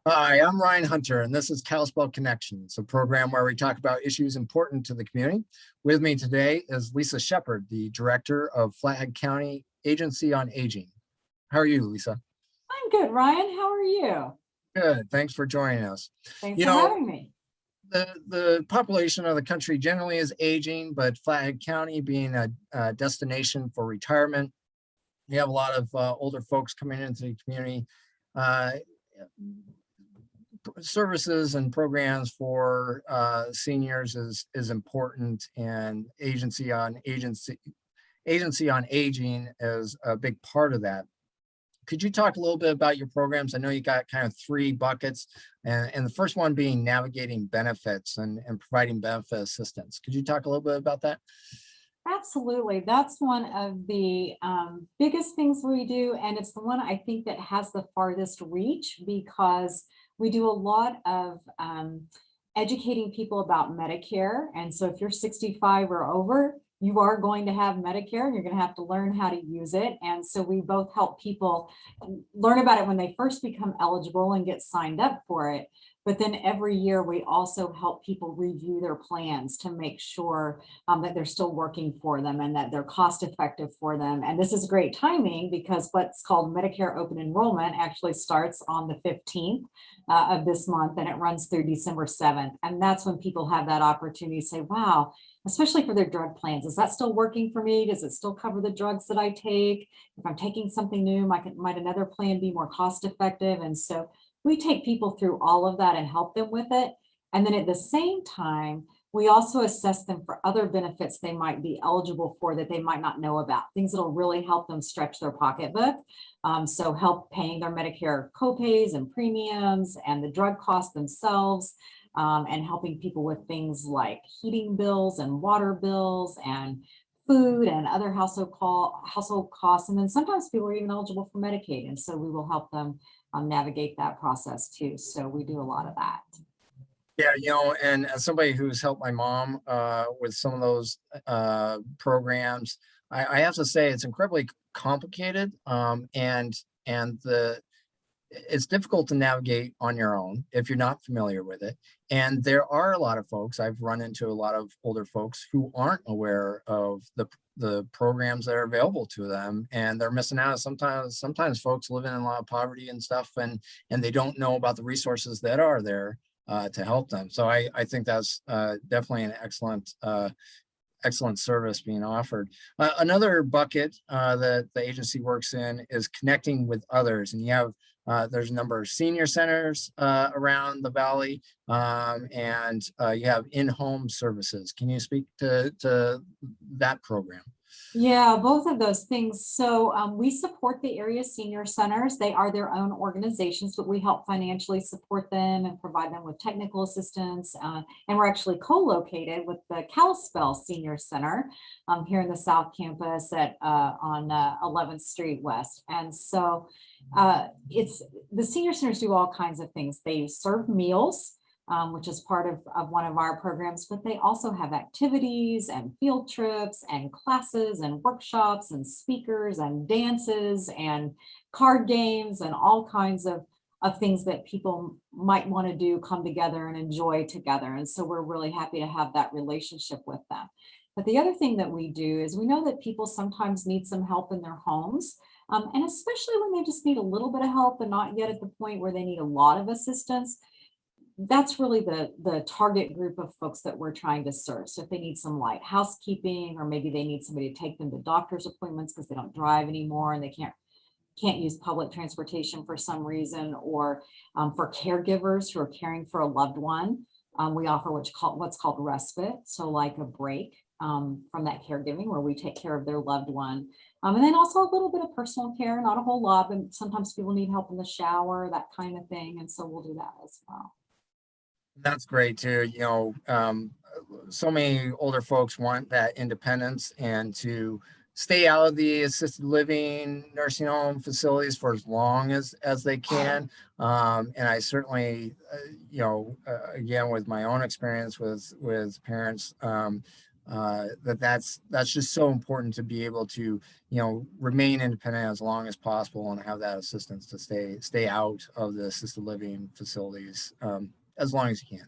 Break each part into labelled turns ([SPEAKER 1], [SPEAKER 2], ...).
[SPEAKER 1] Hi, I'm Ryan Hunter, and this is Kalispell Connections, a program where we talk about issues important to the community. With me today is Lisa Sheppard, the Director of Flathead County Agency on Aging. How are you, Lisa?
[SPEAKER 2] I'm good, Ryan. How are you?
[SPEAKER 1] Good. Thanks for joining us.
[SPEAKER 2] Thanks
[SPEAKER 1] You
[SPEAKER 2] for
[SPEAKER 1] know,
[SPEAKER 2] having me.
[SPEAKER 1] the population of the country generally is aging, but Flathead County being a destination for retirement, we have a lot of older folks coming into the community. Uh, Services and programs for seniors is important, and agency on aging is a big part of that. Could you talk a little bit about your programs? I know you got kind of three buckets, and the first one being navigating benefits and providing benefit assistance. Could you talk a little bit about that?
[SPEAKER 2] Absolutely. That's one of the biggest things we do. And it's the one I think that has the farthest reach because we do a lot of educating people about Medicare. And so if you're 65 or over, you are going to have Medicare. You're going to have to learn how to use it. And so we both help people learn about it when they first become eligible and get signed up for it. But then every year we also help people review their plans to make sure that they're still working for them and that they're cost effective for them. And this is great timing because what's called Medicare open enrollment actually starts on the 15th of this month and it runs through December 7th. And that's when people have that opportunity to say, wow, especially for their drug plans, is that still working for me? Does it still cover the drugs that I take? If I'm taking something new, might another plan be more cost effective? And so we take people through all of that and help them with it. And then at the same time, we also assess them for other benefits they might be eligible for that they might not know about, things that'll really help them stretch their pocketbook. So help paying their Medicare copays and premiums and the drug costs themselves, and helping people with things like heating bills and water bills and food and other household costs. And then sometimes people are even eligible for Medicaid. And so we will help them navigate that process too. So we do a lot of that.
[SPEAKER 1] Yeah, and as somebody who's helped my mom with some of those programs, I have to say it's incredibly complicated, and it's difficult to navigate on your own if you're not familiar with it. And there are a lot of folks, I've run into a lot of older folks who aren't aware of the programs that are available to them, and they're missing out. Sometimes folks living in a lot of poverty and stuff, and they don't know about the resources that are there to help them. So I think that's definitely an excellent service being offered. Another bucket that the agency works in is connecting with others, and you have there's a number of senior centers around the valley, and you have in-home services. Can you speak to that program?
[SPEAKER 2] Yeah, both of those things. So we support the area senior centers. They are their own organizations, but we help financially support them and provide them with technical assistance. And we're actually co-located with the Kalispell Senior Center here in the South Campus on 11th Street West. And so it's the senior centers do all kinds of things. They serve meals, which is part of one of our programs, but they also have activities and field trips and classes and workshops and speakers and dances and card games and all kinds of things that people might want to do, come together and enjoy together. And so we're really happy to have that relationship with them. But the other thing that we do is we know that people sometimes need some help in their homes. And especially when they just need a little bit of help and not yet at the point where they need a lot of assistance. That's really the target group of folks that we're trying to serve. So if they need some light housekeeping, or maybe they need somebody to take them to doctor's appointments because they don't drive anymore and they can't use public transportation for some reason, or for caregivers who are caring for a loved one, we offer what's called respite. So like a break from that caregiving where we take care of their loved one. And then also a little bit of personal care, not a whole lot, but sometimes people need help in the shower, that kind of thing. And so we'll do that as well.
[SPEAKER 1] That's great too. So many older folks want that independence and to stay out of the assisted living, nursing home facilities for as long as they can. And I certainly, again, with my own experience with parents, That's just so important to be able to, remain independent as long as possible and have that assistance to stay out of the assisted living facilities, as long as you can.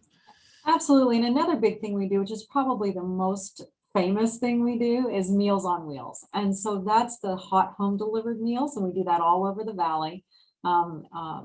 [SPEAKER 2] Absolutely. And another big thing we do, which is probably the most famous thing we do, is Meals on Wheels. And so that's the hot home delivered meals. And we do that all over the valley, um, uh,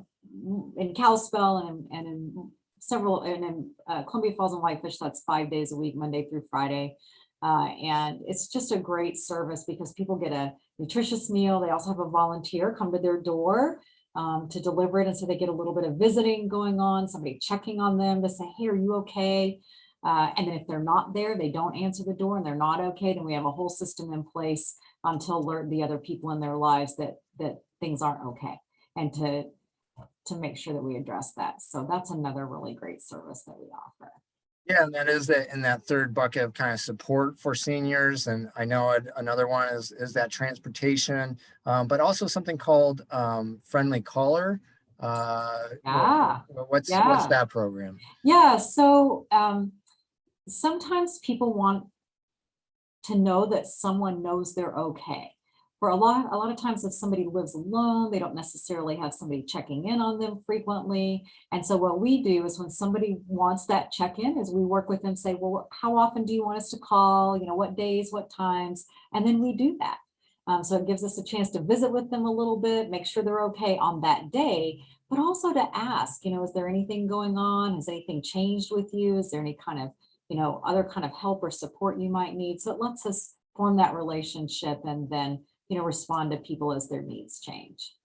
[SPEAKER 2] in Kalispell and in several, and in Columbia Falls and Whitefish, that's 5 days a week, Monday through Friday. And it's just a great service because people get a nutritious meal. They also have a volunteer come to their door to deliver it. And so they get a little bit of visiting going on, somebody checking on them to say, hey, are you okay? And then if they're not there, they don't answer the door and they're not okay, then we have a whole system in place to alert the other people in their lives that things aren't okay, and to make sure that we address that. So that's another really great service that we offer.
[SPEAKER 1] Yeah, and that is in that third bucket of kind of support for seniors. And I know another one is that transportation, but also something called Friendly Caller.
[SPEAKER 2] Yeah,
[SPEAKER 1] What's
[SPEAKER 2] yeah,
[SPEAKER 1] that program?
[SPEAKER 2] yeah. So sometimes people want to know that someone knows they're okay. For a lot of times, if somebody lives alone, they don't necessarily have somebody checking in on them frequently. And so what we do is when somebody wants that check-in, is we work with them, say, well, how often do you want us to call? What days, what times? And then we do that. So it gives us a chance to visit with them a little bit, make sure they're okay on that day, but also to ask, is there anything going on? Has anything changed with you? Is there any kind of, other kind of help or support you might need? So it lets us form that relationship and then, respond to people as their needs change.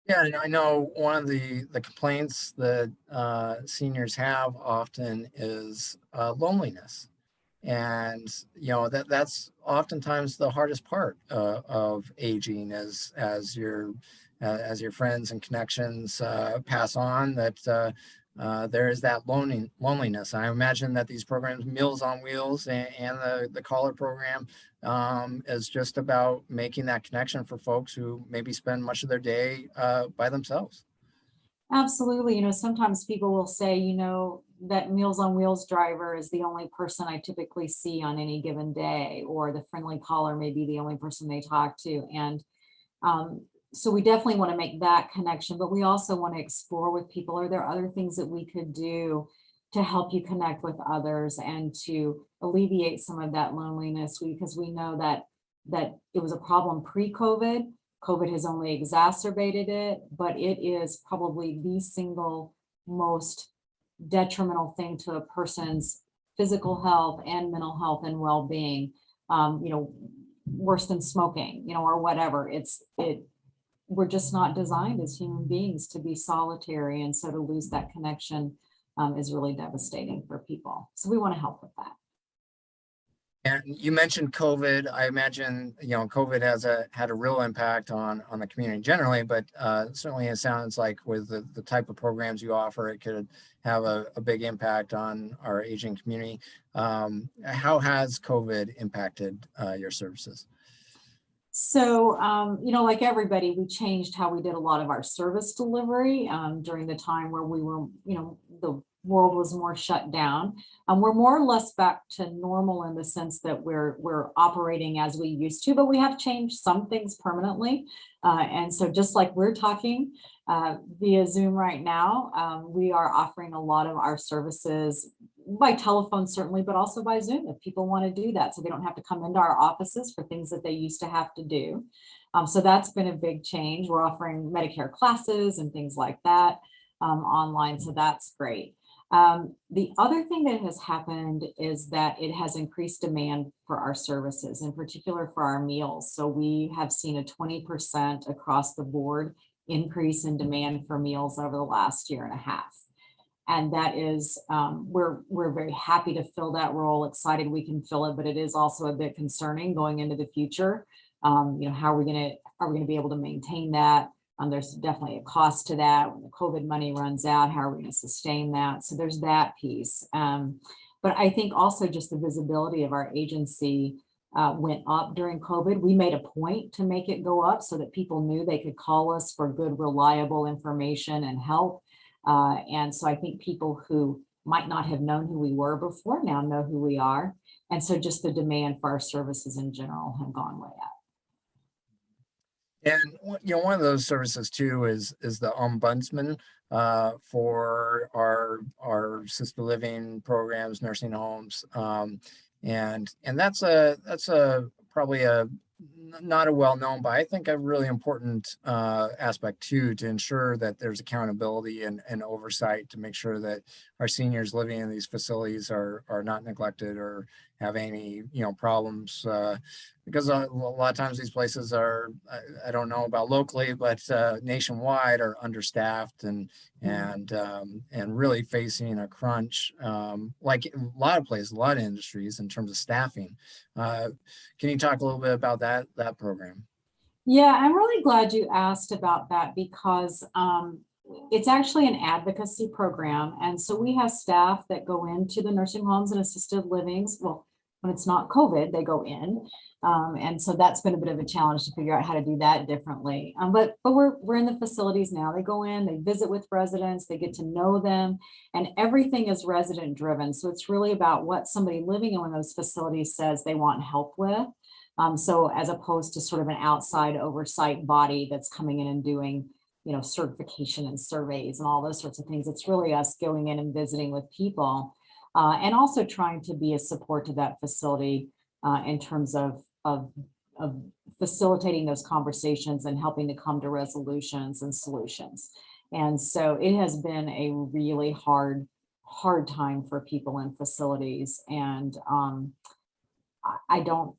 [SPEAKER 1] Yeah, and I know one of the complaints that seniors have often is loneliness. And that's oftentimes the hardest part of aging, as your friends and connections pass on, that there is that loneliness. I imagine that these programs, Meals on Wheels and the Caller program, is just about making that connection for folks who maybe spend much of their day by themselves.
[SPEAKER 2] Absolutely. Sometimes people will say, that Meals on Wheels driver is the only person I typically see on any given day, or the friendly caller may be the only person they talk to. And so we definitely want to make that connection, but we also want to explore with people, are there other things that we could do to help you connect with others and to alleviate some of that loneliness? Because we know that it was a problem pre-COVID. COVID has only exacerbated it, but it is probably the single most detrimental thing to a person's physical health and mental health and well-being. Worse than smoking, or whatever. We're just not designed as human beings to be solitary, and so to lose that connection is really devastating for people. So we want to help with that.
[SPEAKER 1] And you mentioned COVID. I imagine, COVID had a real impact on the community generally, but certainly it sounds like with the type of programs you offer, it could have a big impact on our aging community. How has COVID impacted your services?
[SPEAKER 2] So, like everybody, we changed how we did a lot of our service delivery during the time where we were, the world was more shut down. We're more or less back to normal in the sense that we're operating as we used to, but we have changed some things permanently. And so just like we're talking via Zoom right now, we are offering a lot of our services by telephone, certainly, but also by Zoom if people want to do that. So they don't have to come into our offices for things that they used to have to do. So that's been a big change. We're offering Medicare classes and things like that online. So that's great. The other thing that has happened is that it has increased demand for our services, in particular for our meals. So we have seen a 20% across the board increase in demand for meals over the last year and a half. And that is, we're very happy to fill that role, excited we can fill it, but it is also a bit concerning going into the future. How are we going to be able to maintain that? There's definitely a cost to that. When the COVID money runs out, how are we going to sustain that? So there's that piece. But I think also just the visibility of our agency went up during COVID. We made a point to make it go up so that people knew they could call us for good, reliable information and help. And so I think people who might not have known who we were before now know who we are. And so just the demand for our services in general have gone way up.
[SPEAKER 1] And one of those services too is the ombudsman for our assisted living programs, nursing homes, and that's a probably not a well known, but I think a really important aspect too, to ensure that there's accountability and oversight to make sure that our seniors living in these facilities are not neglected or have any problems. Because a lot of times these places are, I don't know about locally, but nationwide are understaffed and really facing a crunch, like a lot of places, a lot of industries in terms of staffing. Can you talk a little bit about that program?
[SPEAKER 2] Yeah, I'm really glad you asked about that because it's actually an advocacy program. And so we have staff that go into the nursing homes and assisted livings. Well, when it's not COVID, they go in. And so that's been a bit of a challenge to figure out how to do that differently. But we're in the facilities now. They go in, they visit with residents, they get to know them, and everything is resident driven. So it's really about what somebody living in one of those facilities says they want help with. So as opposed to sort of an outside oversight body that's coming in and doing, certification and surveys and all those sorts of things. It's really us going in and visiting with people, and also trying to be a support to that facility in terms of facilitating those conversations and helping to come to resolutions and solutions. And so it has been a really hard time for people in facilities. And I don't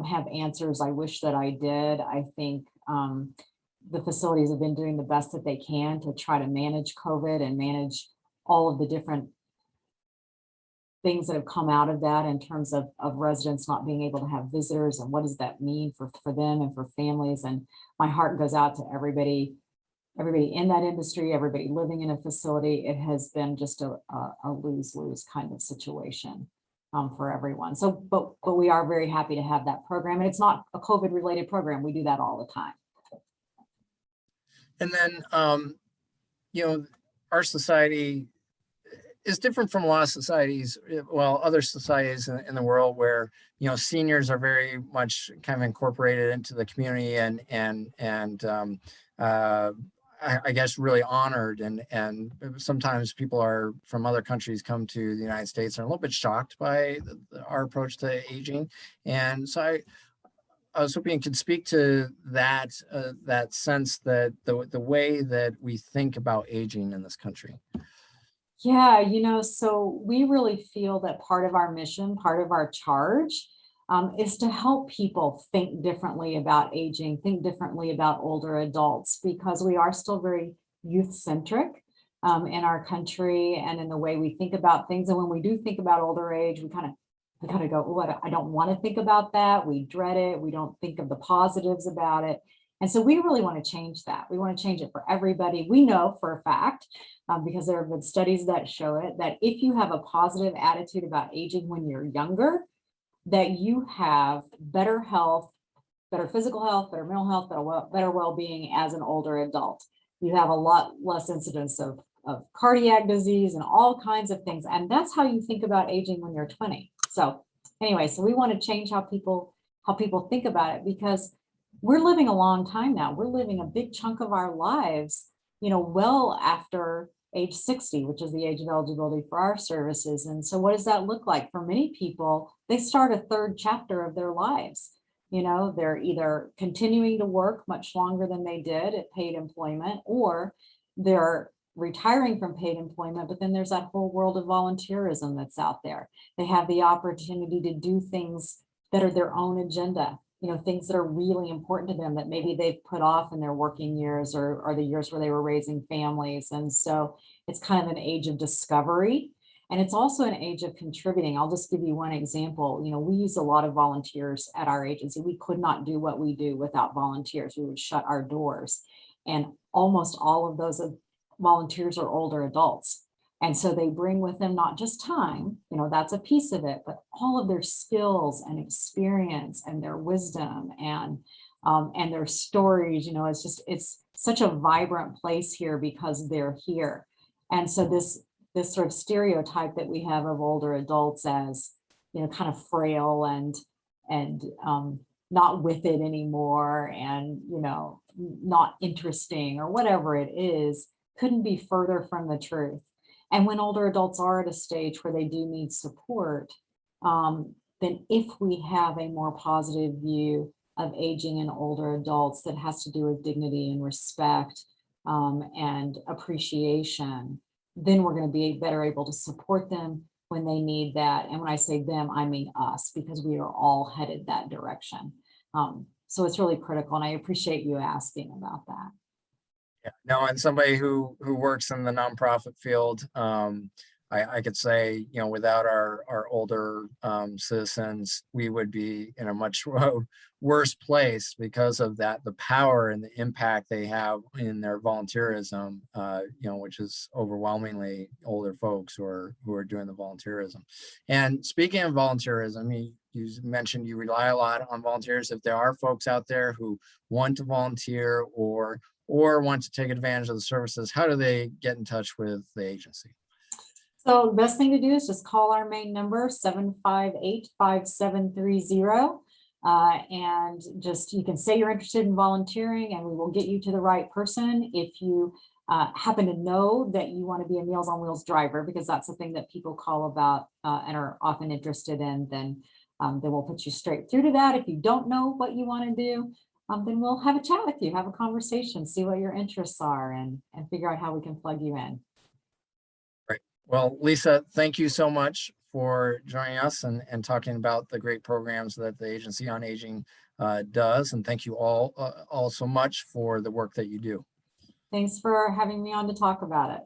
[SPEAKER 2] have answers. I wish that I did. I think the facilities have been doing the best that they can to try to manage COVID and manage all of the different things that have come out of that in terms of residents not being able to have visitors and what does that mean for them and for families. And my heart goes out to everybody in that industry, everybody living in a facility. It has been just a lose-lose kind of situation for everyone. So, but we are very happy to have that program, and it's not a COVID related program. We do that all the time.
[SPEAKER 1] And then, our society is different from a lot of societies, well, other societies in the world where, seniors are very much kind of incorporated into the community and I guess really honored, and sometimes people are from other countries come to the United States and are a little bit shocked by our approach to aging. And so I was hoping you could speak to that sense that the way that we think about aging in this country.
[SPEAKER 2] Yeah, so we really feel that part of our mission, part of our charge, is to help people think differently about aging, think differently about older adults, because we are still very youth-centric in our country and in the way we think about things. And when we do think about older age, we kind of go, oh, I don't want to think about that. We dread it. We don't think of the positives about it. And so we really want to change that. We want to change it for everybody. We know for a fact, because there have been studies that show it, that if you have a positive attitude about aging when you're younger, that you have better health, better physical health, better mental health, better well-being as an older adult. You have a lot less incidence of cardiac disease and all kinds of things. And that's how you think about aging when you're 20. So anyway, so we want to change how people think about it, because we're living a long time now. We're living a big chunk of our lives, well after age 60, which is the age of eligibility for our services. And so what does that look like? For many people, they start a third chapter of their lives. They're either continuing to work much longer than they did at paid employment, or they're retiring from paid employment, but then there's that whole world of volunteerism that's out there. They have the opportunity to do things that are their own agenda, things that are really important to them that maybe they've put off in their working years or the years where they were raising families. And so it's kind of an age of discovery. And it's also an age of contributing. I'll just give you one example. We use a lot of volunteers at our agency. We could not do what we do without volunteers. We would shut our doors. And almost all of those volunteers are older adults. And so they bring with them not just time, that's a piece of it, but all of their skills and experience and their wisdom and their stories. It's such a vibrant place here because they're here. And so this this sort of stereotype that we have of older adults as, kind of frail and not with it anymore, and not interesting or whatever it is, couldn't be further from the truth. And when older adults are at a stage where they do need support, then if we have a more positive view of aging and older adults that has to do with dignity and respect, and appreciation, then we're going to be better able to support them when they need that. And when I say them, I mean us, because we are all headed that direction. So it's really critical, and I appreciate you asking about that.
[SPEAKER 1] Yeah, no, and somebody who works in the nonprofit field, I could say, without our older citizens, we would be in a much worse place because of that, the power and the impact they have in their volunteerism, which is overwhelmingly older folks who are doing the volunteerism. And speaking of volunteerism, you mentioned you rely a lot on volunteers. If there are folks out there who want to volunteer or want to take advantage of the services, how do they get in touch with the agency?
[SPEAKER 2] So the best thing to do is just call our main number, 758-5730. And just, you can say you're interested in volunteering and we will get you to the right person. If you happen to know that you want to be a Meals on Wheels driver, because that's the thing that people call about and are often interested in, then we'll put you straight through to that. If you don't know what you want to do, then we'll have a chat with you, have a conversation, see what your interests are, and figure out how we can plug you in.
[SPEAKER 1] Right. Well, Lisa, thank you so much for joining us and talking about the great programs that the Agency on Aging does. And thank you all so much for the work that you do.
[SPEAKER 2] Thanks for having me on to talk about it.